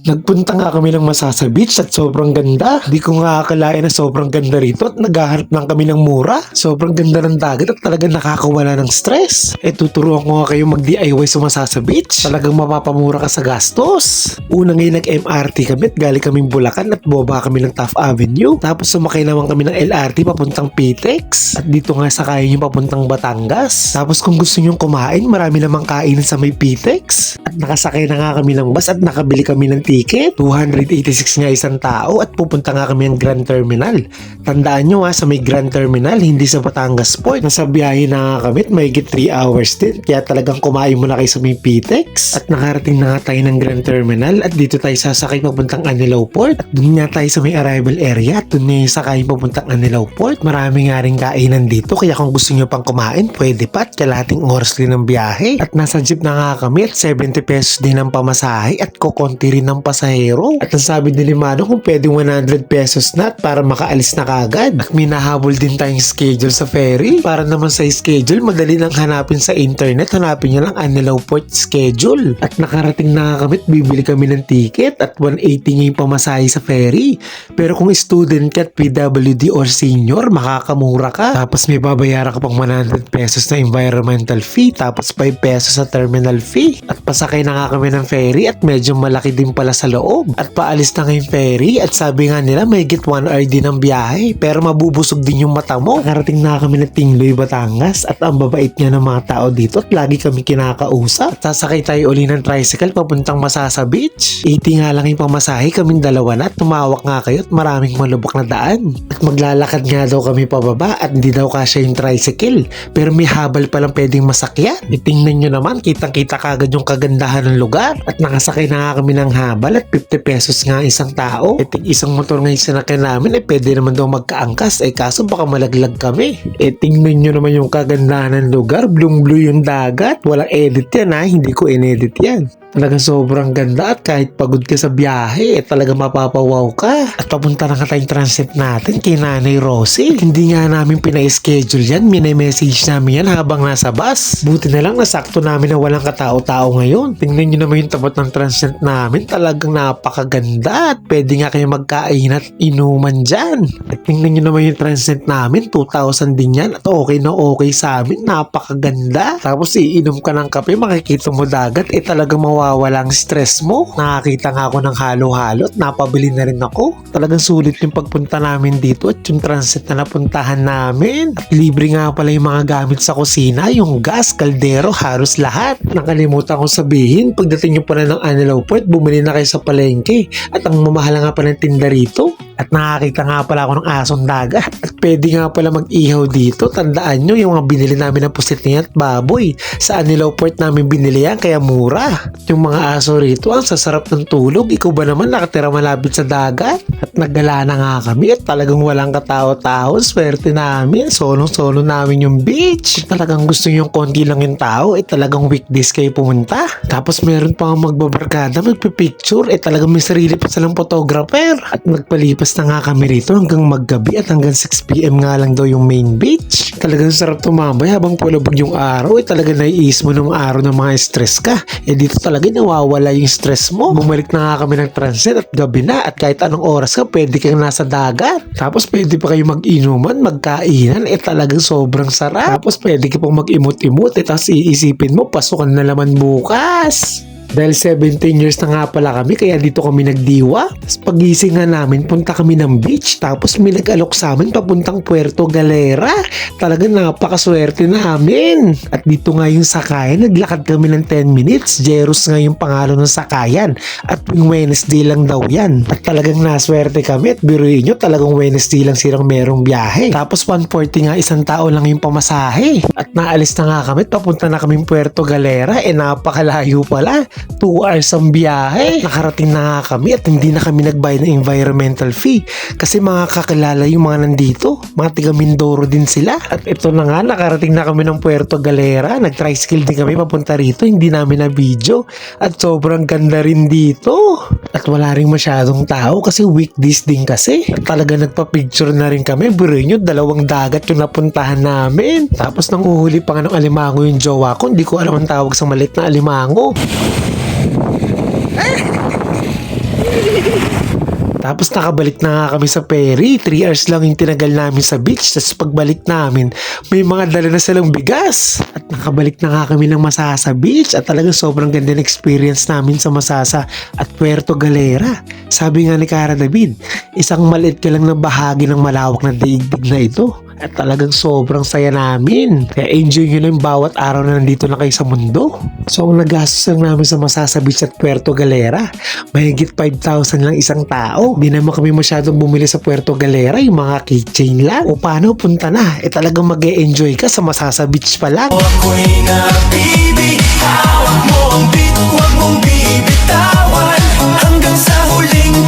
Nagpunta nga kami ng Masasa Beach at sobrang ganda. Di ko nga akalain na sobrang ganda rito at naghahanap lang kami ng mura. Sobrang ganda ng dagat at talagang nakakawala ng stress. Tuturuan ko nga kayo mag-DIY sa Masasa Beach. Talagang mapapamura ka sa gastos. Una ngayon nag-MRT kami at galing kaming Bulacan at boba kami ng Taft Avenue. Tapos sumakay naman kami ng LRT papuntang Pitex. At dito nga sakayin yung papuntang Batangas. Tapos kung gusto nyong kumain, marami namang kainan sa may Pitex. At nakasakay na nga kami ng bus at nakabili kami ng ticket. 286 nga isang tao at pupunta nga kami ng Grand Terminal. Tandaan nyo sa may Grand Terminal, hindi sa Batangas Port. Nasa biyahe na nga kami at mahigit 3 hours din. Kaya talagang kumain muna kayo sa may Pitex. At nakarating na nga tayo ng Grand Terminal at dito tayo sasakay papuntang Anilao Port. At dun nga tayo sa may arrival area at dun nga yung sakay papuntang Anilao Port. Marami nga rin kainan dito kaya kung gusto nyo pang kumain, pwede pa at kalahating oras din ng biyahe. At nasa jeep na nga kami at 70 pesos din ang pamasahe at kukonti rin ng pasahero. At ang sabi ni Limano kung pwedeng 100 pesos na para makaalis na kagad. At minahabol din tayong schedule sa ferry. Para naman sa schedule, madali lang hanapin sa internet. Hanapin nyo lang Anilao Port schedule. At nakarating na kami at bibili kami ng ticket at 180 nga yung pamasahe sa ferry. Pero kung student ka at PWD or senior, makakamura ka. Tapos may babayaran ka pang 100 pesos na environmental fee. Tapos 5 pesos sa terminal fee. At pasakay na nga kami ng ferry at medyo malaki din pala sa loob. At paalis na ngayong ferry at sabi nga nila may git 1 hour din ang biyahe pero mabubusog din yung mata mo. Nakarating na kami ng Tingloy, Batangas at ang babait niya ng mga tao dito at lagi kami kinakausap. At sasakay tayo uli ng tricycle papuntang Masasa Beach. 80 nga lang yung pamasahe, kaming dalawa na at tumawak nga kayo at maraming malubak na daan. At maglalakad nga daw kami pababa at hindi daw kasya yung tricycle pero may habal palang pwedeng masakyan. Tingnan nyo naman, kitang-kita kagad yung kagandahan ng lugar at nakasakay na nga kami ng habal at 50 pesos nga isang tao. Isang motor nga yung sinakyan namin pwede naman daw magkaangkas kaso baka malaglag kami. Tingnan nyo naman yung kagandahan ng lugar, blue yung dagat, walang edit yan hindi ko inedit yan. Talaga sobrang ganda at kahit pagod ka sa biyahe, talaga mapapawaw ka. At papunta na nga tayong transit natin kay Nanay Rosie. Hindi nga namin pina-schedule yan, mini-message namin yan habang nasa bus. Buti na lang nasakto namin na walang katao-tao ngayon. Tingnan nyo naman yung tapat ng transit namin, talagang napakaganda at pwede nga kayo magkain at inuman dyan. At tingnan nyo naman yung transit namin, 2,000 din yan at okay na okay sa amin, napakaganda. Tapos iinom ka ng kape, makikita mo dagat, talagang mawawala ang stress mo. Nakakita nga ako ng halo-halo at napabili na rin ako. Talagang sulit yung pagpunta namin dito at yung transit na napuntahan namin. At libre nga pala yung mga gamit sa kusina, yung gas, kaldero, halos lahat. Nakalimutan kong sabihin, pagdating nyo pala ng Anilao Port, bumili na kayo sa palengke. At ang mamahal nga pala ng tinda rito. At nakakita nga pala ako ng asong dagat. At pwede nga pala mag-ihaw dito. Tandaan nyo yung mga binili namin ng pusit niya at baboy. Sa Anilao Port namin binili yan kaya mura. Yung mga aso rito ang sasarap ng tulog. Ikaw ba naman nakatira malapit sa dagat? At naggala na nga kami at talagang walang katao-tao. Swerte namin. Solo-solo namin yung beach. Kung talagang gusto yung konti lang yung tao, talagang weekdays kayo pumunta. Tapos meron pa nga magbabarkada, magpipicture. Talagang may sarili pa silang photographer. At nagpalipas na nga kami rito hanggang maggabi at hanggang 6 PM nga lang daw yung main beach. Talagang sarap tumambay habang pulabog yung araw. Talagang naiis mo ng araw ng mga stress ka. Dito talaga nawawala yung stress mo. Bumalik na nga kami ng transit at gabi na at kahit anong oras ka pwede kang nasa dagat. Tapos pwede pa kayo mag-inuman, magkainan. Talagang sobrang sarap. Tapos pwede ka pang mag-imot-imot. Tapos iisipin mo pasukan na naman bukas. Dahil 17 years na nga pala kami kaya dito kami nagdiwa. Tapos pagising nga namin punta kami ng beach tapos may nag-alok sa amin papuntang Puerto Galera. Talagang napakaswerte namin. At dito nga yung sakayan, naglakad kami ng 10 minutes. Jeros nga yung pangalan ng sakayan at yung Wednesday lang daw yan. At talagang naswerte kami at biruin nyo talagang Wednesday lang silang merong biyahe. Tapos 140 nga isang tao lang yung pamasahe. At naalis na nga kami at papunta na kaming Puerto Galera. Napakalayo pala. 2 hours ang biyahe. Nakarating na nga kami at hindi na kami nagbayad ng environmental fee kasi mga kakilala yung mga nandito, mga tiga Mindoro din sila. At ito na nga, nakarating na kami ng Puerto Galera. Nag-tricycle din kami papunta rito, hindi namin na video at sobrang ganda rin dito at wala rin masyadong tao kasi weekdays din kasi. At talaga nagpa-picture na rin kami. Burin nyo, 2 dagat yung napuntahan namin. Tapos nang uhuli pa nga ng alimango yung jowa ko, hindi ko alam ang tawag sa maliit na alimango. Tapos nakabalik na nga kami sa ferry. 3 hours lang yung tinagal namin sa beach. Tapos pagbalik namin, may mga dala na silang bigas. At nakabalik na nga kami ng Masasa Beach. At talagang sobrang ganda ng experience namin sa Masasa at Puerto Galera. Sabi nga ni Cara David, isang maliit ka lang na bahagi ng malawak na daigdig na ito. At talagang sobrang saya namin. Kaya enjoy nyo na yung bawat araw na nandito na kayo sa mundo. So ang nagastos lang namin sa Masasa Beach at Puerto Galera, mahigit 5,000 lang isang tao. Di naman kami masyadong bumili sa Puerto Galera, yung mga keychain lang. O paano, punta na. Talagang mag-e-enjoy ka sa Masasa Beach pa lang. Ako'y nabibig, hawak mo ang beat, huwag mong bibitawan hanggang sa huling